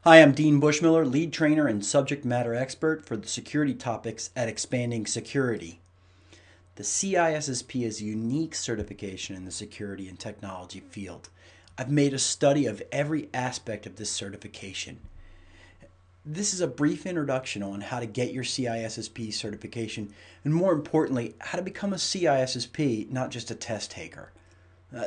Hi, I'm Dean Bushmiller, lead trainer and subject matter expert for the security topics at Expanding Security. The CISSP is a unique certification in the security and technology field. I've made a study of every aspect of this certification. This is a brief introduction on how to get your CISSP certification, and more importantly, how to become a CISSP, not just a test taker.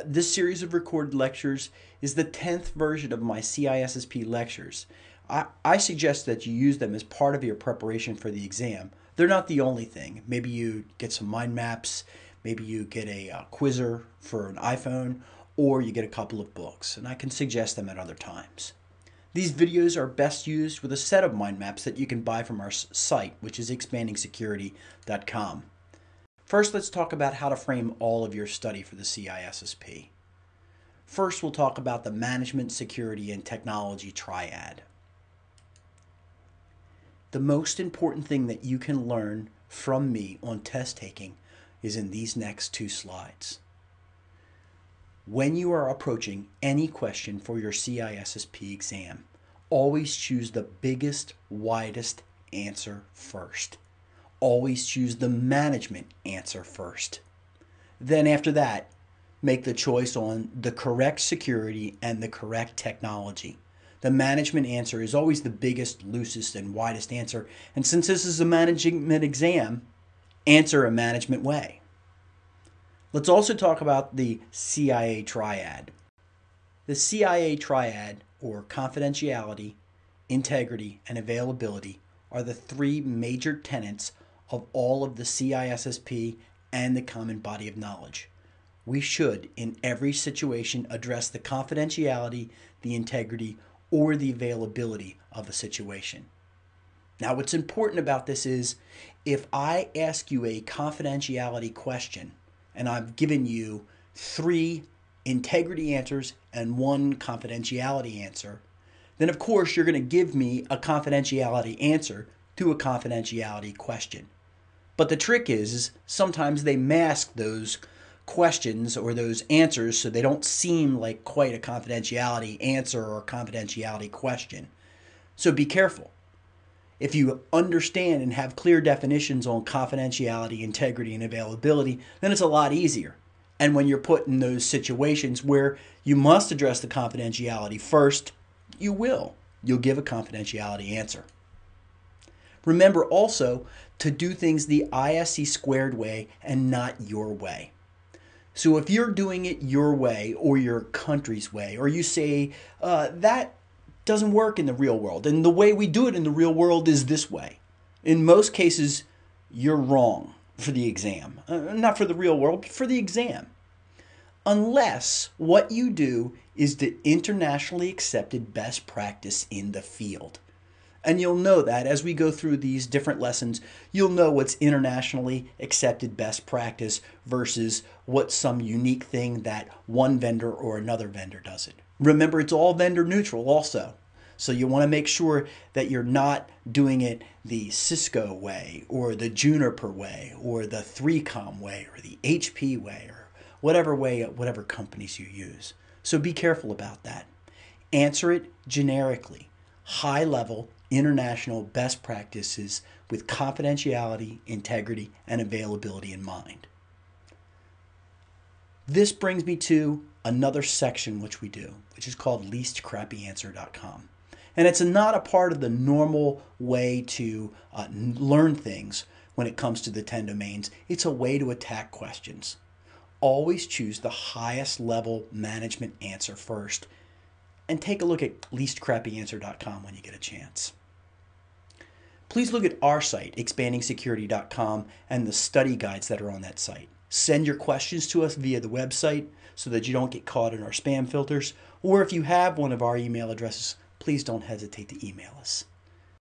This series of recorded lectures is the 10th version of my CISSP lectures. I suggest that you use them as part of your preparation for the exam. They're not the only thing. Maybe you get some mind maps, maybe you get a quizzer for an iPhone, or you get a couple of books, and I can suggest them at other times. These videos are best used with a set of mind maps that you can buy from our site, which is expandingsecurity.com. First, let's talk about how to frame all of your study for the CISSP. First, we'll talk about the management, security, and technology triad. The most important thing that you can learn from me on test taking is in these next two slides. When you are approaching any question for your CISSP exam, always choose the biggest, widest answer first. Always choose the management answer first. Then after that, make the choice on the correct security and the correct technology. The management answer is always the biggest, loosest, and widest answer. And since this is a management exam, answer a management way. Let's also talk about the CIA triad. The CIA triad, or confidentiality, integrity, and availability, are the three major tenets of all of the CISSP and the common body of knowledge. We should, in every situation, address the confidentiality, the integrity, or the availability of a situation. Now, what's important about this is if I ask you a confidentiality question and I've given you 3 integrity answers and 1 confidentiality answer, then of course you're going to give me a confidentiality answer to a confidentiality question. But the trick is sometimes they mask those questions or those answers so they don't seem like quite a confidentiality answer or a confidentiality question. So be careful. If you understand and have clear definitions on confidentiality, integrity, and availability, then it's a lot easier. And when you're put in those situations where you must address the confidentiality first, you will. You'll give a confidentiality answer. Remember also to do things the ISC squared way and not your way. So if you're doing it your way or your country's way, or you say that doesn't work in the real world, and the way we do it in the real world is this way, in most cases you're wrong for the exam. Not for the real world, but for the exam. Unless what you do is the internationally accepted best practice in the field. And you'll know that as we go through these different lessons, you'll know what's internationally accepted best practice versus what's some unique thing that one vendor or another vendor does it. Remember, it's all vendor neutral also. So you want to make sure that you're not doing it the Cisco way or the Juniper way or the 3Com way or the HP way or whatever companies you use. So be careful about that. Answer it generically, high level, international best practices with confidentiality, integrity, and availability in mind. This brings me to another section which we do, which is called leastcrappyanswer.com. And it's not a part of the normal way to learn things when it comes to the 10 domains. It's a way to attack questions. Always choose the highest level management answer first, and take a look at leastcrappyanswer.com when you get a chance. Please look at our site, expandingsecurity.com, and the study guides that are on that site. Send your questions to us via the website so that you don't get caught in our spam filters, or if you have one of our email addresses, please don't hesitate to email us.